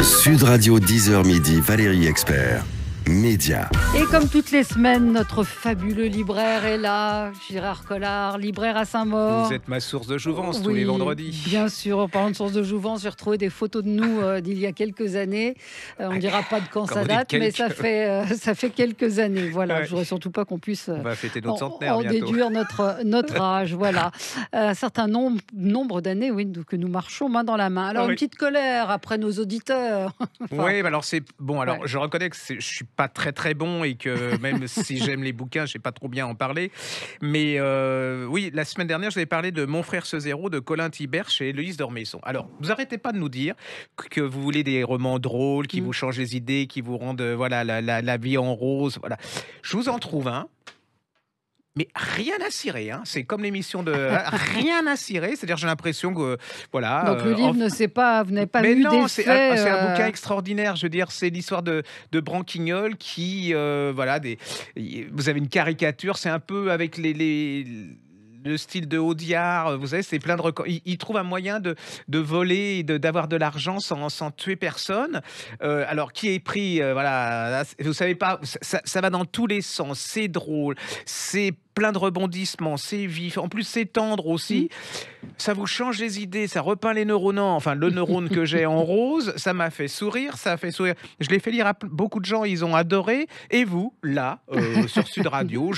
Sud Radio 10h midi, Valérie Expert. Média. Et comme toutes les semaines, notre fabuleux libraire est là, Gérard Collard, libraire à Saint-Maur. Vous êtes ma source de jouvence tous les vendredis. Bien sûr, en parlant de source de jouvence, j'ai retrouvé des photos de nous d'il y a quelques années. On ne dira pas de quand ça date, mais ça fait quelques années. Voilà, je ne voudrais surtout pas qu'on puisse on va fêter notre centenaire bientôt. Déduire notre âge. Voilà. Un certain nombre d'années que nous marchons main dans la main. Alors, une petite colère après nos auditeurs. Oui, alors c'est bon. Alors, je reconnais que je suis pas très bon et que même si j'aime les bouquins, je sais pas trop bien en parler. Mais oui, la semaine dernière, je vous avais parlé de Mon frère ce zéro de Colin Thibert chez Héloïse d'Ormesson. Alors, vous arrêtez pas de nous dire que vous voulez des romans drôles, qui vous changent les idées, qui vous rendent la vie en rose. Voilà, je vous en trouve un. Mais rien à cirer, hein. C'est comme l'émission de rien à cirer. C'est-à-dire, j'ai l'impression que voilà. Donc le livre vous n'avez pas mais lu non, des c'est faits. un bouquin extraordinaire. Je veux dire, c'est l'histoire de Branquignol qui vous avez une caricature. C'est un peu avec le style de Audiard, vous savez, c'est plein de records. Il trouve un moyen de voler et d'avoir de l'argent sans tuer personne. Alors, qui est pris, vous savez pas, ça va dans tous les sens. C'est drôle, c'est plein de rebondissements, c'est vif. En plus, c'est tendre aussi. Ça vous change les idées, ça repeint les neurones. Enfin, le neurone que j'ai en rose, ça m'a fait sourire, ça a fait sourire. Je l'ai fait lire à beaucoup de gens, ils ont adoré. Et vous, là, sur Sud Radio,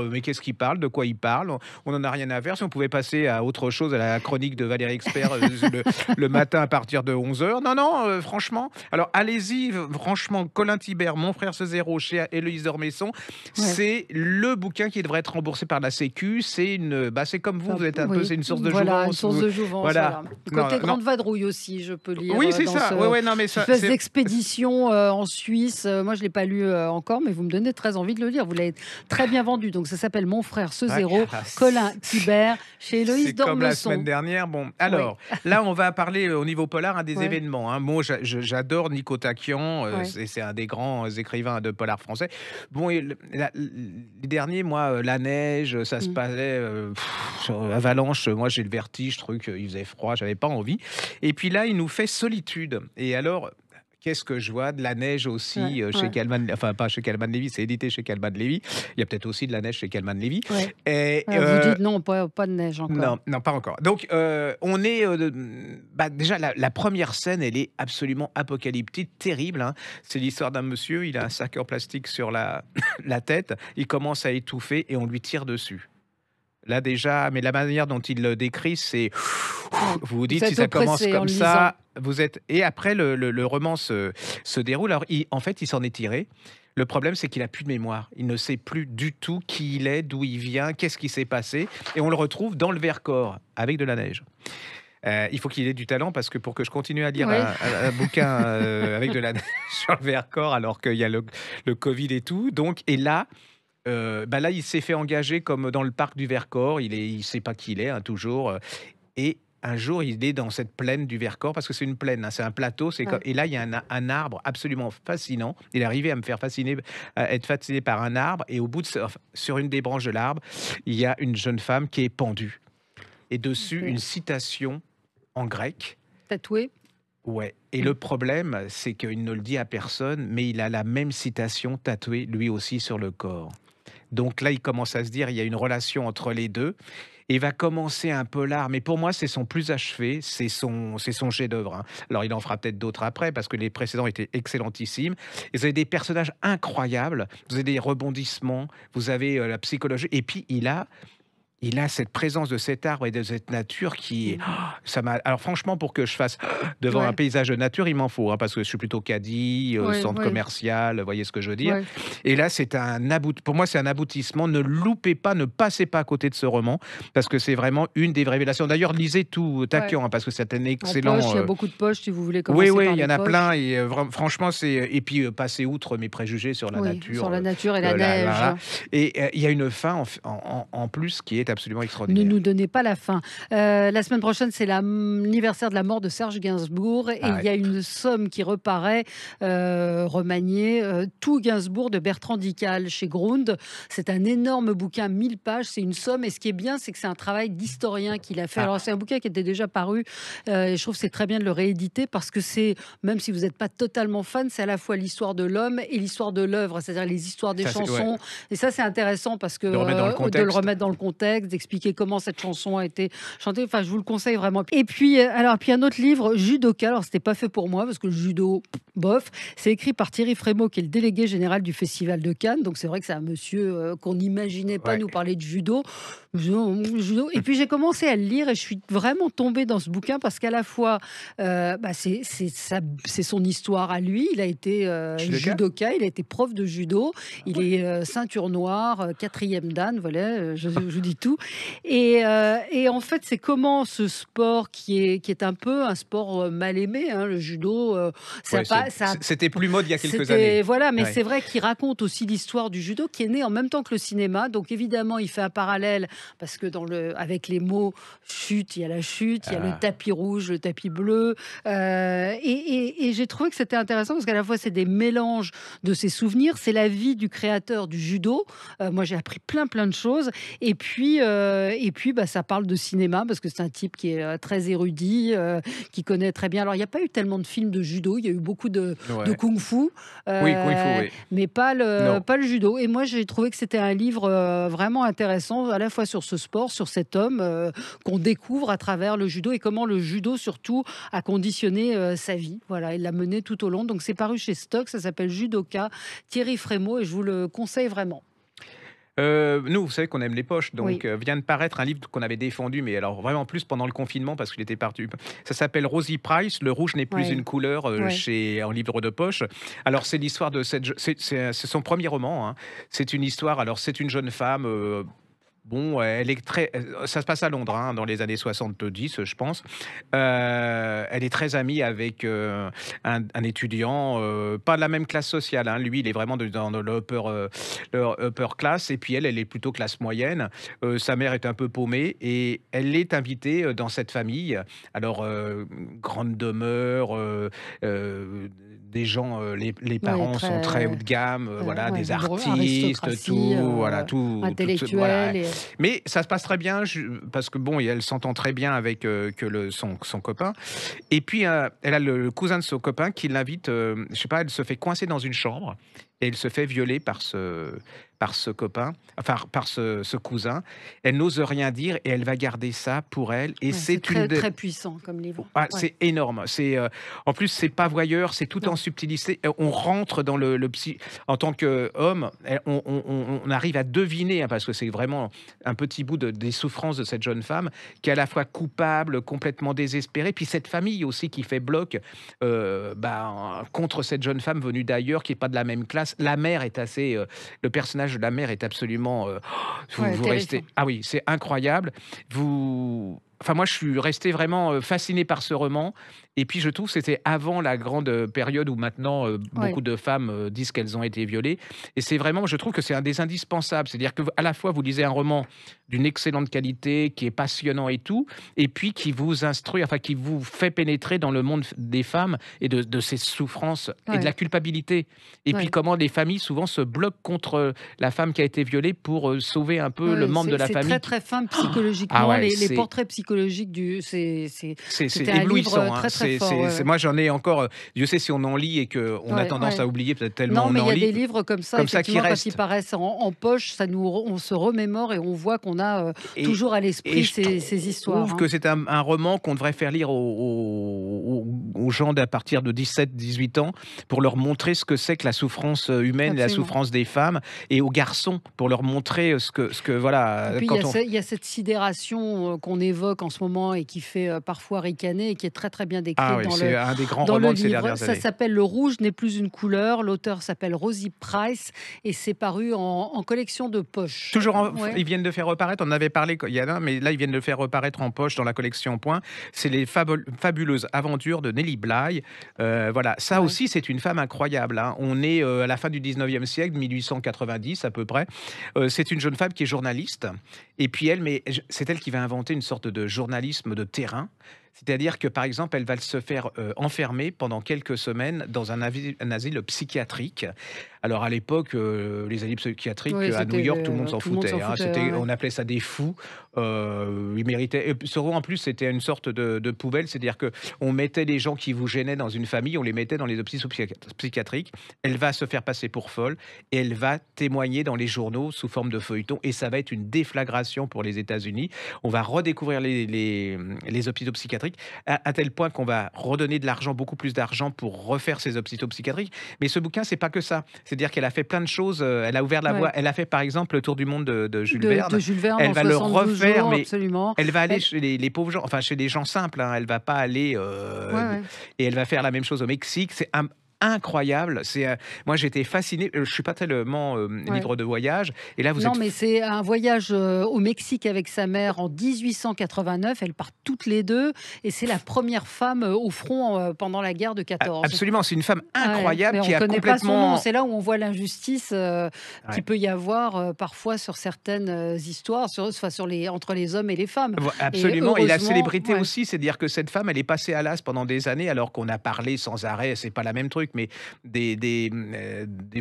mais qu'est-ce qu'il parle, de quoi il parle? On n'en a rien à faire. Si on pouvait passer à autre chose, à la chronique de Valérie Expert le matin à partir de 11h. Non, franchement. Alors, allez-y, franchement, Colin Thibert, Mon frère ce zéro, chez Héloïse d'Ormesson, c'est le bouquin qui devrait être remboursé par la Sécu. C'est c'est comme vous êtes un peu, c'est une source de jouvence. Une source de jouvence. Voilà. Côté Grande Vadrouille aussi, je peux lire. Oui, c'est ça. Espèce d'expédition en Suisse. Moi, je l'ai pas lu encore, mais vous me donnez très envie de le lire. Vous l'avez très bien vendu. Donc, ça s'appelle Mon frère ce zéro, Colin Thibert, chez Héloïse d'Ormesson. Comme la semaine dernière. Bon, alors là, on va parler au niveau polar des événements. Hein. Moi, j'adore Nico Taquian. C'est un des grands écrivains de polar français. Bon, les derniers, moi, la neige, ça se passait avalanche. Moi, j'ai le vertige, il faisait froid, j'avais pas envie. Et puis là, il nous fait Solitude. Et alors, qu'est-ce que je vois? De la neige aussi chez Calman, enfin pas chez Calman Lévy, c'est édité chez Calman Lévy. Il y a peut-être aussi de la neige chez Calman Lévy. Et vous dites non, pas de neige encore. Non, pas encore. Donc on est déjà la première scène, elle est absolument apocalyptique, terrible. Hein. C'est l'histoire d'un monsieur, il a un sac en plastique sur la tête, il commence à étouffer et on lui tire dessus. Là déjà, mais la manière dont il le décrit, c'est... Vous vous dites, si ça commence comme ça, vous êtes... Et après, le roman se déroule. Alors, en fait, il s'en est tiré. Le problème, c'est qu'il n'a plus de mémoire. Il ne sait plus du tout qui il est, d'où il vient, qu'est-ce qui s'est passé. Et on le retrouve dans le Vercors, avec de la neige. Il faut qu'il ait du talent, parce que pour que je continue à lire un bouquin avec de la neige sur le Vercors, alors qu'il y a le Covid et tout. Donc, et là... là, il s'est fait engager comme dans le parc du Vercors. Il sait pas qui il est, toujours. Et un jour, il est dans cette plaine du Vercors, parce que c'est une plaine, c'est un plateau. Et là, il y a un arbre absolument fascinant. Il est arrivé à être fasciné par un arbre. Et au bout sur une des branches de l'arbre, il y a une jeune femme qui est pendue. Et dessus, une citation en grec. Tatouée. Ouais. Et le problème, c'est qu'il ne le dit à personne, mais il a la même citation tatouée, lui aussi, sur le corps. Donc là, il commence à se dire, il y a une relation entre les deux. Et il va commencer un polar, mais pour moi, c'est son plus achevé, c'est son chef-d'œuvre. Hein. Alors, il en fera peut-être d'autres après, parce que les précédents étaient excellentissimes. Et vous avez des personnages incroyables, vous avez des rebondissements, vous avez la psychologie, et puis il a cette présence de cet arbre et de cette nature qui... ça m'a... Alors franchement, pour que je fasse devant un paysage de nature, il m'en faut, parce que je suis plutôt caddie, centre commercial, vous voyez ce que je veux dire. Et là, pour moi, c'est un aboutissement. Ne loupez pas, ne passez pas à côté de ce roman, parce que c'est vraiment une des révélations. D'ailleurs, lisez tout Taquian, parce que c'est un excellent... Il y a beaucoup de poches, si vous voulez commencer par les poches. Oui, il y en a plein. Et franchement, et puis, passez outre mes préjugés sur la nature. Sur la nature et la neige. Et il y a une fin, en plus, qui est est absolument Ne extraordinaire. nous donnez pas la fin. La semaine prochaine, c'est l'anniversaire de la mort de Serge Gainsbourg et Ah il y ouais. a une somme qui reparaît, remaniée, tout Gainsbourg de Bertrand Dical chez Grund. C'est un énorme bouquin, 1000 pages, c'est une somme et ce qui est bien, c'est que c'est un travail d'historien qu'il a fait. Ah, Alors c'est un bouquin qui était déjà paru et je trouve que c'est très bien de le rééditer parce que c'est, même si vous n'êtes pas totalement fan, c'est à la fois l'histoire de l'homme et l'histoire de l'œuvre, c'est-à-dire les histoires des ça, c'est ouais, chansons. Et ça, c'est intéressant parce que de remettre dans le de le contexte. remettre dans le contexte, d'expliquer comment cette chanson a été chantée. Enfin, je vous le conseille vraiment. Et puis, puis un autre livre, Judoka. Alors, c'était pas fait pour moi parce que le judo, bof. C'est écrit par Thierry Frémaux, qui est le délégué général du Festival de Cannes. Donc, c'est vrai que c'est un monsieur qu'on n'imaginait pas Ouais. nous parler de judo. Judo. Et puis, j'ai commencé à le lire et je suis vraiment tombée dans ce bouquin parce qu'à la fois, c'est son histoire à lui. Il a été Judoka? judoka, il a été prof de judo. Il est ceinture noire, quatrième dan, voilà, je vous dis tout. Et en fait, c'est comment ce sport qui est un peu un sport mal aimé, hein, le judo, Ouais, c'était plus mode il y a quelques années. voilà, mais Ouais. c'est vrai qu'il raconte aussi l'histoire du judo qui est né en même temps que le cinéma. Donc évidemment, il fait un parallèle parce que avec les mots chute, il y a la chute, il y a le Ah. tapis rouge, le tapis bleu. Et j'ai trouvé que c'était intéressant parce qu'à la fois, c'est des mélanges de ses souvenirs, c'est la vie du créateur du judo. Moi, j'ai appris plein de choses. Et puis, ça parle de cinéma parce que c'est un type qui est très érudit, qui connaît très bien. Alors, il n'y a pas eu tellement de films de judo. Il y a eu beaucoup de Ouais. kung-fu, Oui, Kung Fu, oui. mais Non. pas le judo. Et moi, j'ai trouvé que c'était un livre vraiment intéressant, à la fois sur ce sport, sur cet homme qu'on découvre à travers le judo et comment le judo, surtout, a conditionné sa vie. Voilà, il l'a mené tout au long. Donc, c'est paru chez Stock. Ça s'appelle Judoka, Thierry Frémaux, et je vous le conseille vraiment. Nous, vous savez qu'on aime les poches, Oui. donc vient de paraître un livre qu'on avait défendu, mais alors vraiment plus pendant le confinement parce qu'il était parti. Ça s'appelle Rosie Price, Le rouge n'est plus Ouais. une couleur, Ouais. chez en livre de poche. Alors c'est l'histoire de c'est son premier roman, hein. C'est une histoire. Alors c'est une jeune femme. Bon, elle est très. Ça se passe à Londres, hein, dans les années 70, je pense. Elle est très amie avec un étudiant, pas de la même classe sociale, hein. Lui, il est vraiment dans le upper class, et puis elle est plutôt classe moyenne. Sa mère est un peu paumée, et elle est invitée dans cette famille. Alors, grande demeure, des gens, les parents sont très haut de gamme, voilà, Ouais, des artistes, aristocratie, tout, voilà, tout, intellectuelle. voilà. Et... Mais ça se passe très bien, parce que bon, elle s'entend très bien avec son copain. Et puis, elle a le cousin de son copain qui l'invite, je sais pas, elle se fait coincer dans une chambre et elle se fait violer par ce copain, enfin par ce cousin. Elle n'ose rien dire et elle va garder ça pour elle. Et Ouais, c'est très, une des- très puissant comme livre. Ah, Ouais. c'est énorme. En plus, c'est pas voyeur, c'est tout Non. en subtilité. On rentre dans le psy. En tant qu'homme, on arrive à deviner, hein, parce que c'est vraiment un petit bout des souffrances de cette jeune femme, qui est à la fois coupable, complètement désespérée, puis cette famille aussi qui fait bloc contre cette jeune femme venue d'ailleurs, qui est pas de la même classe. La mère est assez. Le personnage de la mère est absolument. Vous Ouais, restez. terrifiant. Ah oui, c'est incroyable. Enfin, moi, je suis resté vraiment fasciné par ce roman. Et puis, je trouve que c'était avant la grande période où maintenant beaucoup de femmes disent qu'elles ont été violées. Et c'est vraiment, je trouve que c'est un des indispensables. C'est-à-dire qu'à la fois, vous lisez un roman d'une excellente qualité, qui est passionnant et tout, et puis qui vous instruit, enfin, qui vous fait pénétrer dans le monde des femmes et de ses souffrances et de la culpabilité. Et puis, comment les familles souvent se bloquent contre la femme qui a été violée pour sauver un peu le membre de la famille. C'est très fin psychologiquement. Les portraits psychologiques c'est c'était un éblouissant, livre hein. très très fort. Moi, j'en ai encore. Dieu sait si on en lit et qu'on a tendance à oublier peut-être tellement Non, mais on il y en a lit. des livres comme ça, qui effectivement, quand restent. ils paraissent en poche, on se remémore et on voit qu'on a toujours à l'esprit ces histoires. Je trouve que c'est un roman qu'on devrait faire lire aux gens d'à partir de 17-18 ans pour leur montrer ce que c'est que la souffrance humaine, et la souffrance des femmes, et aux garçons pour leur montrer ce que voilà. Et puis, il y a cette sidération qu'on évoque l'époque en ce moment et qui fait parfois ricaner et qui est très très bien Ah décrite oui, c'est un des grands dans le romans de ces livre. dernières Ça années. s'appelle Le Rouge n'est plus une couleur. L'auteur s'appelle Rosie Price et c'est paru en collection de poche. Toujours Ouais. ils viennent de faire reparaître, on en avait parlé il y en a un, mais là, ils viennent de faire reparaître en poche dans la collection Point. C'est les fabuleuses aventures de Nelly Bly. Voilà, ça Ouais. aussi, c'est une femme incroyable, hein. On est à la fin du 19e siècle, 1890 à peu près. C'est une jeune femme qui est journaliste. Et puis elle, mais c'est elle qui va inventer une sorte de journalisme de terrain. C'est-à-dire que, par exemple, elle va se faire enfermer pendant quelques semaines dans un asile psychiatrique. Alors, à l'époque, les asiles psychiatriques Oui, à New York, tout le monde s'en tout le monde s'en foutait, hein. foutait. Ouais, ouais. On appelait ça des fous. Ils méritaient. Et puis, surtout, en plus, c'était une sorte de poubelle. C'est-à-dire que on mettait les gens qui vous gênaient dans une famille, on les mettait dans les hôpitaux psychiatriques. Elle va se faire passer pour folle et elle va témoigner dans les journaux sous forme de feuilleton. Et ça va être une déflagration pour les États-Unis. On va redécouvrir les hôpitaux psychiatriques à tel point qu'on va redonner de l'argent, beaucoup plus d'argent pour refaire ces hôpitaux psychiatriques. Mais ce bouquin, c'est pas que ça. C'est-à-dire qu'elle a fait plein de choses. Elle a ouvert la voie. Ouais. Elle a fait, par exemple, le tour du monde de Jules De Verne. Jules Verne Elle en va le 72 refaire, jours, mais absolument. elle va aller Elle- chez les pauvres gens, enfin chez les gens simples, hein. Elle va pas aller Ouais, ouais. et elle va faire la même chose au Mexique. C'est incroyable. Moi, j'étais fasciné. Je suis pas tellement Ouais. livre de voyage. Et là, vous Non, êtes. mais c'est un voyage au Mexique avec sa mère en 1889. Elles partent toutes les deux et c'est la première femme au front pendant la guerre de 14. Absolument, c'est une femme Ouais, incroyable mais on qui a connaît pas son nom. complètement. C'est là où on voit l'injustice Ouais. qu'il peut y avoir parfois sur certaines histoires, entre les hommes et les femmes. Absolument, et la heureusement, célébrité ouais. aussi, c'est-à-dire que cette femme, elle est passée à l'as pendant des années, alors qu'on a parlé sans arrêt, c'est pas la même truc, mais des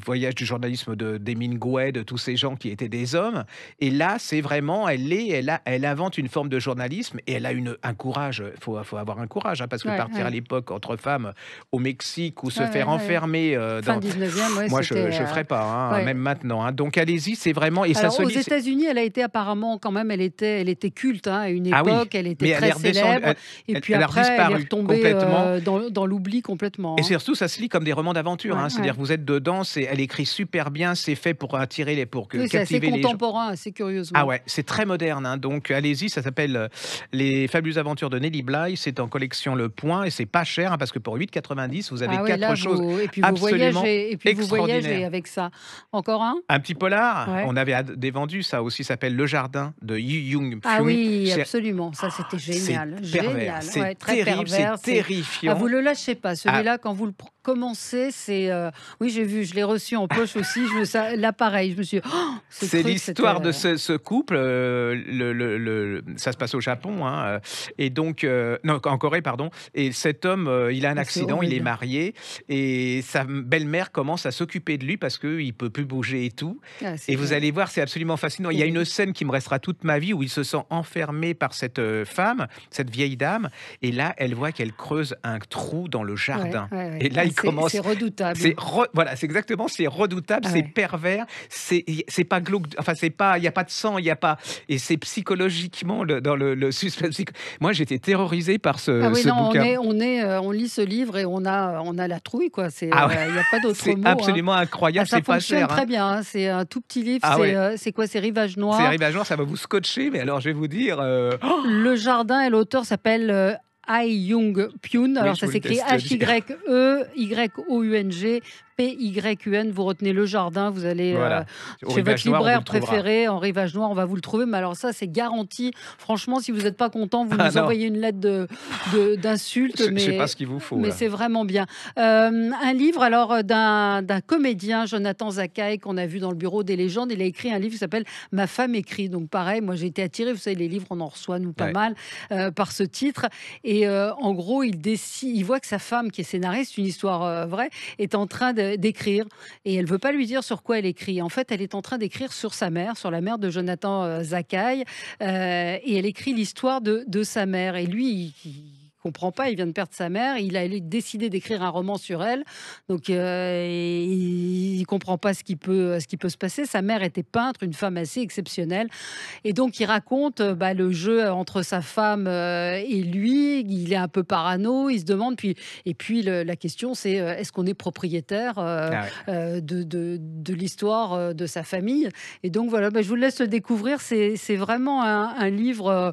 voyages du journalisme d'Hemingway, de tous ces gens qui étaient des hommes. Et là, c'est vraiment, elle invente une forme de journalisme et elle a un courage. Faut avoir un courage, hein, parce que Ouais, partir à ouais. l'époque entre femmes au Mexique ou se Ouais, faire ouais, ouais. enfermer Fin 19e, ouais, moi, je c'était. ne ferais pas, hein, Ouais. même maintenant, hein. Donc allez-y, c'est vraiment et ça Alors, se aux lit. États-Unis, elle a été apparemment quand même, elle était culte hein, à une Ah oui, époque, elle était mais elle très est redescendue, célèbre. Et puis elle a après, elle est redisparu retombée complètement. dans l'oubli complètement. Et Hein. surtout, ça se lit comme des romans d'aventure, Ouais, hein. ouais. C'est-à-dire, vous êtes dedans, elle écrit super bien, c'est fait pour Oui, c'est assez captiver les gens. contemporain, assez Ah curieusement. ouais, c'est très moderne, hein. Donc allez-y, ça s'appelle Les fabuleuses aventures de Nelly Bly. C'est en collection Le Point et c'est pas cher, hein, parce que pour 8,90, vous avez Ah oui, quatre là, choses vous absolument voyagez, extraordinaires. avec ça. Encore un? Un petit polar, Ouais. on avait des vendus, ça aussi s'appelle Le Jardin de Yu Young Ah Pyun. oui, absolument. Ça, c'était C'est génial. pervers, Génial. c'est Ouais, très terrible, c'est pervers. Ah, terrifiant. vous le lâchez pas. Ah, Celui-là, quand vous le commencez, c'est. Oui, j'ai vu, je l'ai reçu en poche aussi. Là, pareil, je me suis. Oh, ce c'est truc, l'histoire de c'était. ce couple. Ça se passe au Japon, hein, et donc non, en Corée, pardon. Et cet homme, il a un Ah, c'est accident, il est horrible. marié, et sa belle-mère commence à s'occuper de lui parce qu'il peut plus bouger et tout. Ah, Et vous allez voir, c'est absolument fascinant. Il y a une scène qui me restera toute ma vie où il se sent enfermé par cette femme, cette vieille dame, et là, elle voit qu'elle creuse un trou dans le jardin. Ouais, ouais, ouais. Et là, Ah, il commence. c'est redoutable. Voilà, c'est exactement, c'est redoutable, Ah c'est ouais. pervers, c'est pas glauque, enfin c'est pas, il y a pas de sang, il y a pas, et c'est psychologiquement dans le suspense. Moi, j'étais terrorisé par Ah oui, ce non, bouquin. on lit ce livre et on a la trouille, quoi. Ah ouais, Il n'y a pas d'autre c'est mot. Hein. absolument Ah, incroyable, ça c'est pas fonctionne cher, hein. très bien. Hein. C'est un tout petit livre. Ah ouais, C'est quoi? C'est Rivage c'est Noir. arrivé à jour, ça va vous scotcher, mais alors je vais vous dire, Le Jardin et l'auteur s'appelle Ai Young Pyun. oui, Alors je ça vous le s'écrit laisse le dire. H-Y-E-Y-O-U-N-G. P-Y-U-N, vous retenez Le Jardin, vous allez Voilà, au chez votre Rivage Noir, on vous libraire le trouvera. préféré, en Rivage Noir, on va vous le trouver. Mais alors ça, c'est garanti. Franchement, si vous n'êtes pas content, vous Ah nous non, envoyez une lettre d'insulte, je sais pas ce qu'il vous faut mais là. c'est vraiment bien. Un livre alors d'un comédien, Jonathan Zakaï, qu'on a vu dans le bureau des légendes. Il a écrit un livre qui s'appelle Ma femme écrit. Donc pareil, moi j'ai été attirée, vous savez, les livres, on en reçoit nous pas Ouais. mal par ce titre. Et en gros, il voit que sa femme, qui est scénariste, une histoire vraie, est en train d'écrire. Et elle veut pas lui dire sur quoi elle écrit. En fait, elle est en train d'écrire sur sa mère, sur la mère de Jonathan Zakaï. Et elle écrit l'histoire de sa mère. Et lui, il comprend pas. Il vient de perdre sa mère. Il a décidé d'écrire un roman sur elle. Donc, il comprend pas ce qui peut se passer. Sa mère était peintre, une femme assez exceptionnelle. Et donc, il raconte le jeu entre sa femme et lui. Il est un peu parano. Il se demande. Et puis, la question, c'est est-ce qu'on est propriétaire Ah ouais. de l'histoire de sa famille? Et donc, voilà, je vous laisse le découvrir. C'est vraiment un livre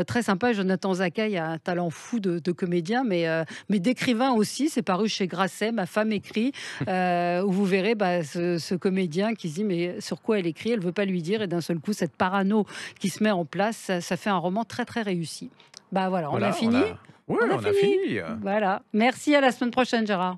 très sympa. Jonathan Zakaï a un talent fou de comédien, mais d'écrivain aussi. C'est paru chez Grasset, Ma femme écrit, où vous verrez ce comédien qui se dit mais sur quoi elle écrit, elle veut pas lui dire, et d'un seul coup cette parano qui se met en place, ça fait un roman très très réussi. Voilà, on a Voilà, fini. oui, On a on a fini. fini. Voilà. Merci, à la semaine prochaine, Gérard.